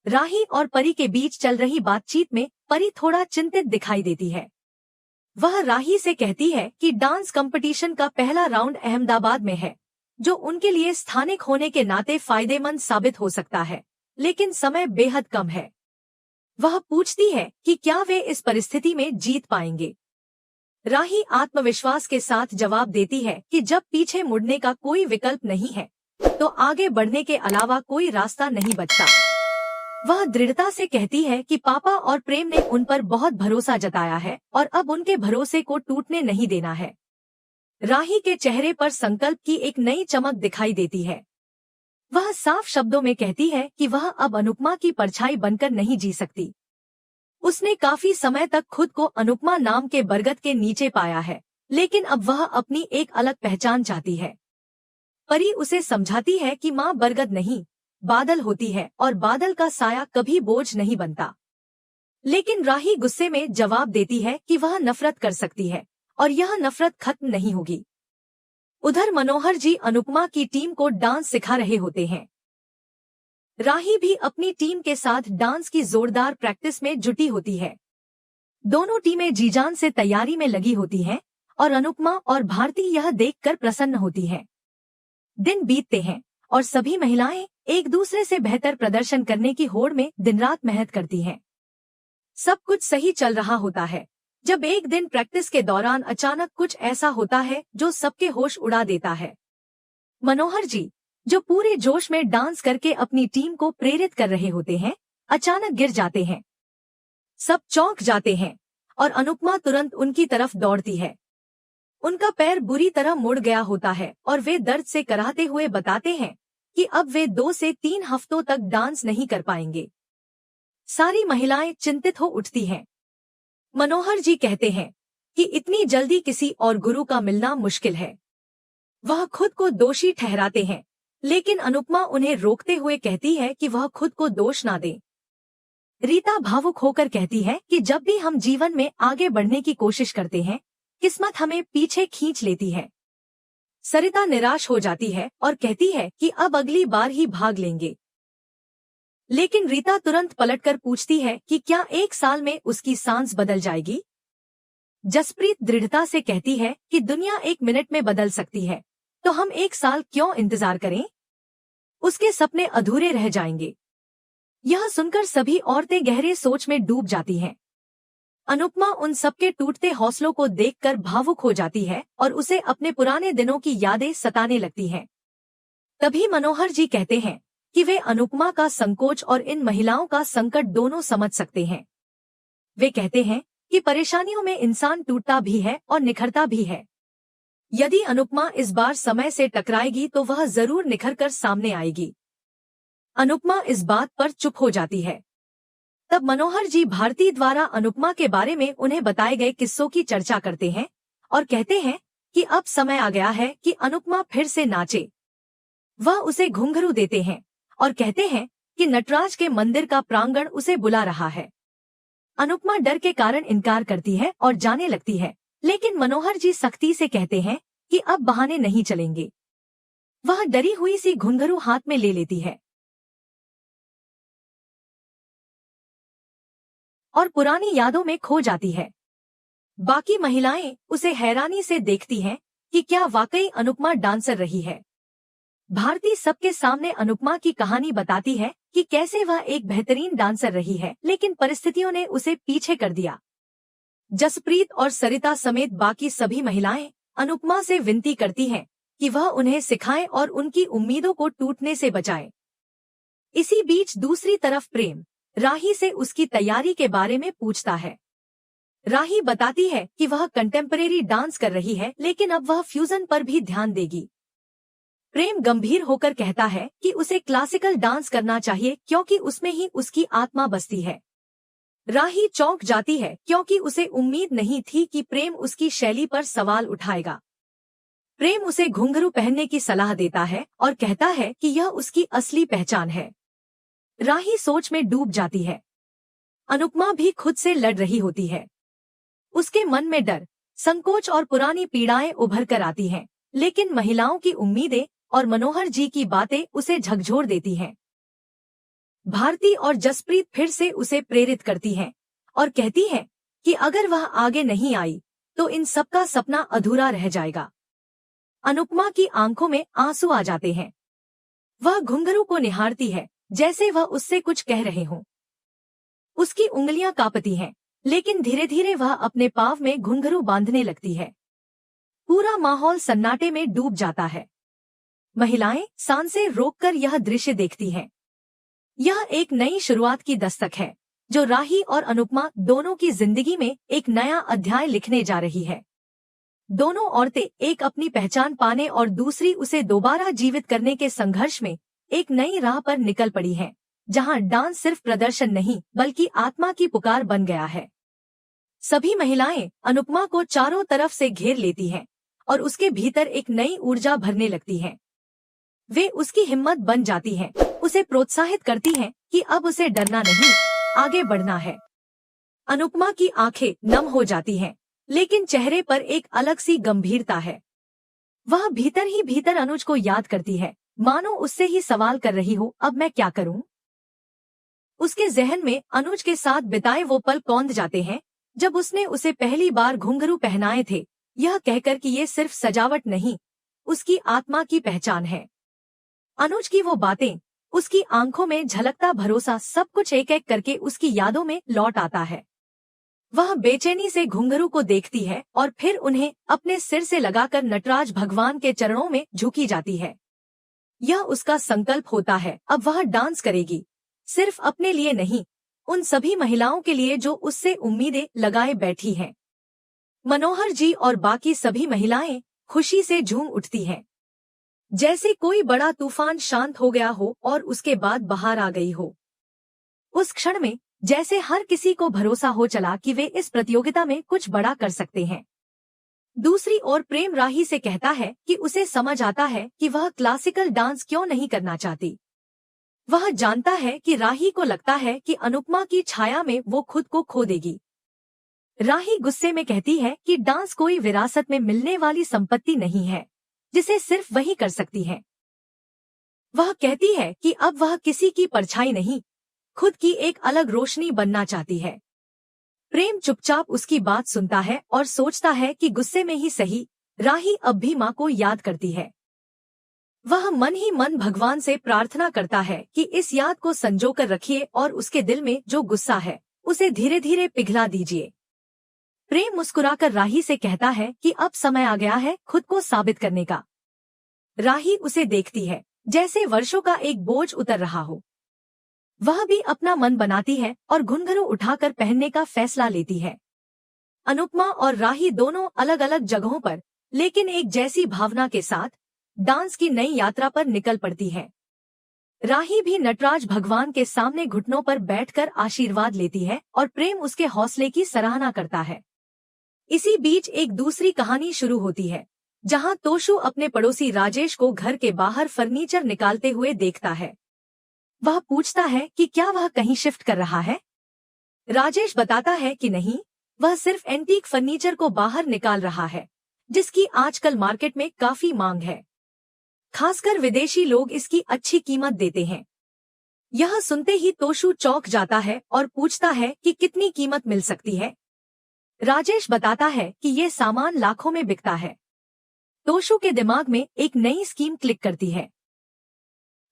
राही और परी के बीच चल रही बातचीत में परी थोड़ा चिंतित दिखाई देती है। वह राही से कहती है कि डांस कंपटीशन का पहला राउंड अहमदाबाद में है, जो उनके लिए स्थानिक होने के नाते फायदेमंद साबित हो सकता है, लेकिन समय बेहद कम है। वह पूछती है कि क्या वे इस परिस्थिति में जीत पाएंगे। राही आत्मविश्वास के साथ जवाब देती है कि जब पीछे मुड़ने का कोई विकल्प नहीं है, तो आगे बढ़ने के अलावा कोई रास्ता नहीं बचता। वह दृढ़ता से कहती है कि पापा और प्रेम ने उन पर बहुत भरोसा जताया है और अब उनके भरोसे को टूटने नहीं देना है। राही के चेहरे पर संकल्प की एक नई चमक दिखाई देती है। वह साफ शब्दों में कहती है कि वह अब अनुपमा की परछाई बनकर नहीं जी सकती। उसने काफी समय तक खुद को अनुपमा नाम के बरगद के नीचे पाया है, लेकिन अब वह अपनी एक अलग पहचान चाहती है। परी उसे समझाती है कि माँ बरगद नहीं, बादल होती है और बादल का साया कभी बोझ नहीं बनता। लेकिन राही गुस्से में जवाब देती है कि वह नफरत कर सकती है और यह नफरत खत्म नहीं होगी। उधर मनोहर जी अनुपमा की टीम को डांस सिखा रहे होते हैं। राही भी अपनी टीम के साथ डांस की जोरदार प्रैक्टिस में जुटी होती है। दोनों टीमें जीजान से तैयारी में लगी होती हैं और अनुपमा और भारती यह देखकर प्रसन्न होती हैं। दिन बीतते हैं और सभी महिलाएं एक दूसरे से बेहतर प्रदर्शन करने की होड़ में दिन रात मेहनत करती हैं। सब कुछ सही चल रहा होता है जब एक दिन प्रैक्टिस के दौरान अचानक कुछ ऐसा होता है जो सबके होश उड़ा देता है। मनोहर जी, जो पूरे जोश में डांस करके अपनी टीम को प्रेरित कर रहे होते हैं, अचानक गिर जाते हैं। सब चौंक जाते हैं और अनुपमा तुरंत उनकी तरफ दौड़ती है। उनका पैर बुरी तरह मुड़ गया होता है और वे दर्द से कराहते हुए बताते हैं कि अब वे 2 से 3 हफ्तों तक डांस नहीं कर पाएंगे। सारी महिलाएं चिंतित हो उठती हैं। मनोहर जी कहते हैं कि इतनी जल्दी किसी और गुरु का मिलना मुश्किल है। वह खुद को दोषी ठहराते हैं, लेकिन अनुपमा उन्हें रोकते हुए कहती है कि वह खुद को दोष ना दें। रीता भावुक होकर कहती है कि जब भी हम जीवन में आगे बढ़ने की कोशिश करते हैं, किस्मत हमें पीछे खींच लेती है। सरिता निराश हो जाती है और कहती है कि अब अगली बार ही भाग लेंगे। लेकिन रीता तुरंत पलटकर पूछती है कि क्या 1 साल में उसकी सांस बदल जाएगी। जसप्रीत दृढ़ता से कहती है कि दुनिया 1 मिनट में बदल सकती है, तो हम 1 साल क्यों इंतजार करें? उसके सपने अधूरे रह जाएंगे। यह सुनकर सभी औरतें गहरे सोच में डूब जाती हैं। अनुपमा उन सबके टूटते हौसलों को देखकर भावुक हो जाती है और उसे अपने पुराने दिनों की यादें सताने लगती हैं। तभी मनोहर जी कहते हैं कि वे अनुपमा का संकोच और इन महिलाओं का संकट दोनों समझ सकते हैं। वे कहते हैं कि परेशानियों में इंसान टूटता भी है और निखरता भी है। यदि अनुपमा इस बार समय से टकराएगी तो वह जरूर निखरकर सामने आएगी। अनुपमा इस बात पर चुप हो जाती है। तब मनोहर जी भारती द्वारा अनुपमा के बारे में उन्हें बताए गए किस्सों की चर्चा करते हैं और कहते हैं कि अब समय आ गया है कि अनुपमा फिर से नाचे। वह उसे घुंघरू देते हैं और कहते हैं कि नटराज के मंदिर का प्रांगण उसे बुला रहा है। अनुपमा डर के कारण इनकार करती है और जाने लगती है, लेकिन मनोहर जी सख्ती से कहते हैं कि अब बहाने नहीं चलेंगे। वह डरी हुई सी घुंघरू हाथ में ले लेती है और पुरानी यादों में खो जाती है। बाकी महिलाएं उसे हैरानी से देखती हैं कि क्या वाकई अनुपमा डांसर रही है। भारती सबके सामने अनुपमा की कहानी बताती है कि कैसे वह एक बेहतरीन डांसर रही है, लेकिन परिस्थितियों ने उसे पीछे कर दिया। जसप्रीत और सरिता समेत बाकी सभी महिलाएं अनुपमा से विनती करती हैं कि वह उन्हें सिखाए और उनकी उम्मीदों को टूटने से बचाए। इसी बीच दूसरी तरफ प्रेम राही से उसकी तैयारी के बारे में पूछता है। राही बताती है कि वह कंटेम्परेरी डांस कर रही है, लेकिन अब वह फ्यूजन पर भी ध्यान देगी। प्रेम गंभीर होकर कहता है कि उसे क्लासिकल डांस करना चाहिए क्योंकि उसमें ही उसकी आत्मा बसती है। राही चौंक जाती है क्योंकि उसे उम्मीद नहीं थी कि प्रेम उसकी शैली पर सवाल उठाएगा। प्रेम उसे घुंघरू पहनने की सलाह देता है और कहता है कि यह उसकी असली पहचान है। राही सोच में डूब जाती है। अनुपमा भी खुद से लड़ रही होती है। उसके मन में डर, संकोच और पुरानी पीड़ाएं उभर कर आती हैं, लेकिन महिलाओं की उम्मीदें और मनोहर जी की बातें उसे झकझोर देती हैं। भारती और जसप्रीत फिर से उसे प्रेरित करती हैं और कहती हैं कि अगर वह आगे नहीं आई तो इन सबका सपना अधूरा रह जाएगा। अनुपमा की आंखों में आंसू आ जाते हैं। वह घुंघरू को निहारती है जैसे वह उससे कुछ कह रहे हों। उसकी उंगलियां कांपती हैं, लेकिन धीरे धीरे वह अपने पाँव में घुंघरू बांधने लगती है। पूरा माहौल सन्नाटे में डूब जाता है। महिलाएं सांसें रोककर यह दृश्य देखती हैं। यह एक नई शुरुआत की दस्तक है जो राही और अनुपमा दोनों की जिंदगी में एक नया अध्याय लिखने जा रही है। दोनों औरतें एक अपनी पहचान पाने और दूसरी उसे दोबारा जीवित करने के संघर्ष में एक नई राह पर निकल पड़ी हैं, जहां डांस सिर्फ प्रदर्शन नहीं बल्कि आत्मा की पुकार बन गया है। सभी महिलाएं अनुपमा को चारों तरफ से घेर लेती हैं और उसके भीतर एक नई ऊर्जा भरने लगती हैं। वे उसकी हिम्मत बन जाती हैं, उसे प्रोत्साहित करती हैं कि अब उसे डरना नहीं, आगे बढ़ना है। अनुपमा की आंखें नम हो जाती हैं, लेकिन चेहरे पर एक अलग सी गंभीरता है। वह भीतर ही भीतर अनुज को याद करती है, मानो उससे ही सवाल कर रही हो, अब मैं क्या करूं? उसके जहन में अनुज के साथ बिताए वो पल कौंध जाते हैं जब उसने उसे पहली बार घुंघरू पहनाए थे, यह कहकर कि ये सिर्फ सजावट नहीं, उसकी आत्मा की पहचान है। अनुज की वो बातें, उसकी आंखों में झलकता भरोसा, सब कुछ एक एक करके उसकी यादों में लौट आता है। वह बेचैनी से घुंघरू को देखती है और फिर उन्हें अपने सिर से लगाकर नटराज भगवान के चरणों में झुकी जाती है। यह उसका संकल्प होता है, अब वह डांस करेगी, सिर्फ अपने लिए नहीं, उन सभी महिलाओं के लिए जो उससे उम्मीदें लगाए बैठी हैं। मनोहर जी और बाकी सभी महिलाएं खुशी से झूम उठती हैं, जैसे कोई बड़ा तूफान शांत हो गया हो और उसके बाद बहार आ गई हो। उस क्षण में जैसे हर किसी को भरोसा हो चला कि वे इस प्रतियोगिता में कुछ बड़ा कर सकते हैं। दूसरी ओर प्रेम राही से कहता है कि उसे समझ आता है कि वह क्लासिकल डांस क्यों नहीं करना चाहती। वह जानता है कि राही को लगता है कि अनुपमा की छाया में वो खुद को खो देगी। राही गुस्से में कहती है कि डांस कोई विरासत में मिलने वाली संपत्ति नहीं है जिसे सिर्फ वही कर सकती है। वह कहती है कि अब वह किसी की परछाई नहीं, खुद की एक अलग रोशनी बनना चाहती है। प्रेम चुपचाप उसकी बात सुनता है और सोचता है कि गुस्से में ही सही, राही अब भी माँ को याद करती है। वह मन ही मन भगवान से प्रार्थना करता है कि इस याद को संजोकर रखिए और उसके दिल में जो गुस्सा है उसे धीरे धीरे पिघला दीजिए। प्रेम मुस्कुराकर राही से कहता है कि अब समय आ गया है खुद को साबित करने का। राही उसे देखती है जैसे वर्षों का एक बोझ उतर रहा हो। वह भी अपना मन बनाती है और घुंघरू उठाकर पहनने का फैसला लेती है। अनुपमा और राही दोनों अलग अलग जगहों पर, लेकिन एक जैसी भावना के साथ डांस की नई यात्रा पर निकल पड़ती है। राही भी नटराज भगवान के सामने घुटनों पर बैठकर आशीर्वाद लेती है और प्रेम उसके हौसले की सराहना करता है। इसी बीच एक दूसरी कहानी शुरू होती है, जहां तोशु अपने पड़ोसी राजेश को घर के बाहर फर्नीचर निकालते हुए देखता है। वह पूछता है कि क्या वह कहीं शिफ्ट कर रहा है। राजेश बताता है कि नहीं, वह सिर्फ एंटीक फर्नीचर को बाहर निकाल रहा है, जिसकी आजकल मार्केट में काफी मांग है। खासकर विदेशी लोग इसकी अच्छी कीमत देते हैं। यह सुनते ही तोशु चौंक जाता है और पूछता है कि कितनी कीमत मिल सकती है। राजेश बताता है कि ये सामान लाखों में बिकता है। तोशु के दिमाग में एक नई स्कीम क्लिक करती है।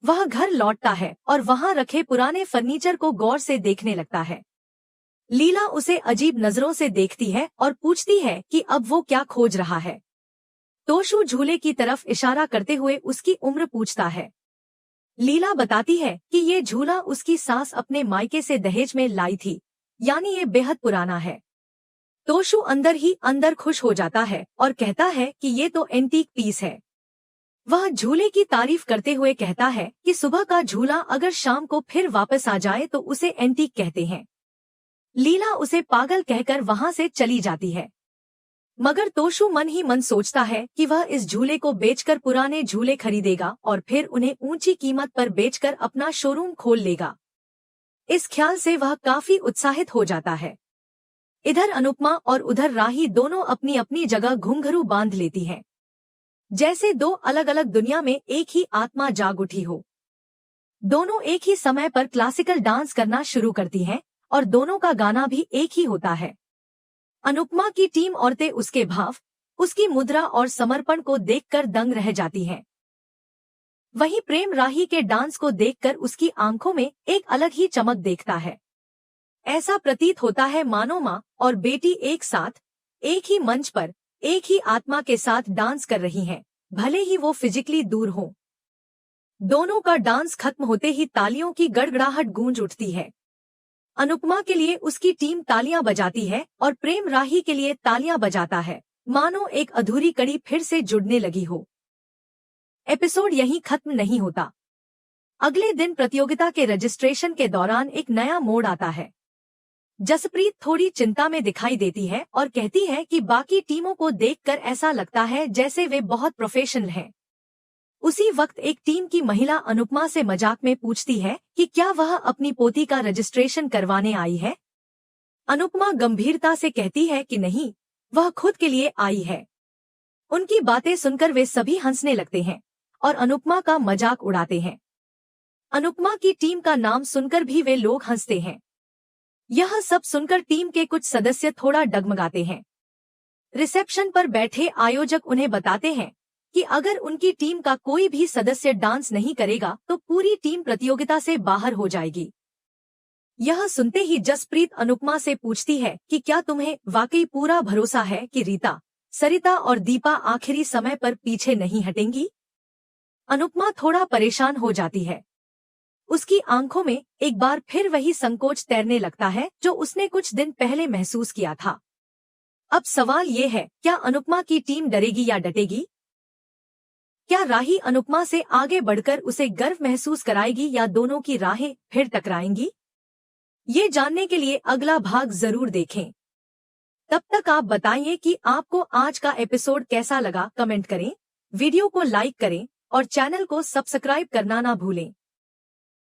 वह घर लौटता है और वहां रखे पुराने फर्नीचर को गौर से देखने लगता है। लीला उसे अजीब नजरों से देखती है और पूछती है कि अब वो क्या खोज रहा है। तोशु झूले की तरफ इशारा करते हुए उसकी उम्र पूछता है। लीला बताती है कि ये झूला उसकी सास अपने मायके से दहेज में लाई थी, यानी ये बेहद पुराना है। तोशु अंदर ही अंदर खुश हो जाता है और कहता है कि ये तो एंटीक पीस है। वह झूले की तारीफ करते हुए कहता है कि सुबह का झूला अगर शाम को फिर वापस आ जाए तो उसे एंटीक कहते हैं। लीला उसे पागल कहकर वहां से चली जाती है, मगर तोशु मन ही मन सोचता है कि वह इस झूले को बेचकर पुराने झूले खरीदेगा और फिर उन्हें ऊंची कीमत पर बेचकर अपना शोरूम खोल लेगा। इस ख्याल से वह काफी उत्साहित हो जाता है। इधर अनुपमा और उधर राही दोनों अपनी अपनी जगह घुंघरू बांध लेती हैं, जैसे दो अलग अलग दुनिया में एक ही आत्मा जाग उठी हो। दोनों एक ही समय पर क्लासिकल डांस करना शुरू करती हैं और दोनों का गाना भी एक ही होता है। अनुपमा की टीम औरतें उसके भाव, उसकी मुद्रा और समर्पण को देखकर दंग रह जाती हैं। वहीं प्रेम राही के डांस को देखकर उसकी आंखों में एक अलग ही चमक देखता है। ऐसा प्रतीत होता है मानो माँ और बेटी एक साथ, एक ही मंच पर, एक ही आत्मा के साथ डांस कर रही हैं, भले ही वो फिजिकली दूर हो। दोनों का डांस खत्म होते ही तालियों की गड़गड़ाहट गूंज उठती है। अनुपमा के लिए उसकी टीम तालियां बजाती है और प्रेम राही के लिए तालियां बजाता है, मानो एक अधूरी कड़ी फिर से जुड़ने लगी हो। एपिसोड यहीं खत्म नहीं होता। अगले दिन प्रतियोगिता के रजिस्ट्रेशन के दौरान एक नया मोड़ आता है। जसप्रीत थोड़ी चिंता में दिखाई देती है और कहती है कि बाकी टीमों को देखकर ऐसा लगता है जैसे वे बहुत प्रोफेशनल हैं। उसी वक्त एक टीम की महिला अनुपमा से मजाक में पूछती है कि क्या वह अपनी पोती का रजिस्ट्रेशन करवाने आई है। अनुपमा गंभीरता से कहती है कि नहीं, वह खुद के लिए आई है। उनकी बातें सुनकर वे सभी हंसने लगते हैं और अनुपमा का मजाक उड़ाते हैं। अनुपमा की टीम का नाम सुनकर भी वे लोग हंसते हैं। यह सब सुनकर टीम के कुछ सदस्य थोड़ा डगमगाते हैं। रिसेप्शन पर बैठे आयोजक उन्हें बताते हैं कि अगर उनकी टीम का कोई भी सदस्य डांस नहीं करेगा तो पूरी टीम प्रतियोगिता से बाहर हो जाएगी। यह सुनते ही जसप्रीत अनुपमा से पूछती है कि क्या तुम्हें वाकई पूरा भरोसा है कि रीता, सरिता और दीपा आखिरी समय पर पीछे नहीं हटेंगी। अनुपमा थोड़ा परेशान हो जाती है। उसकी आंखों में एक बार फिर वही संकोच तैरने लगता है जो उसने कुछ दिन पहले महसूस किया था। अब सवाल ये है, क्या अनुपमा की टीम डरेगी या डटेगी? क्या राही अनुपमा से आगे बढ़कर उसे गर्व महसूस कराएगी या दोनों की राहें फिर टकराएंगी? ये जानने के लिए अगला भाग जरूर देखें। तब तक आप बताइए कि आपको आज का एपिसोड कैसा लगा। कमेंट करें, वीडियो को लाइक करें और चैनल को सब्सक्राइब करना ना भूलें।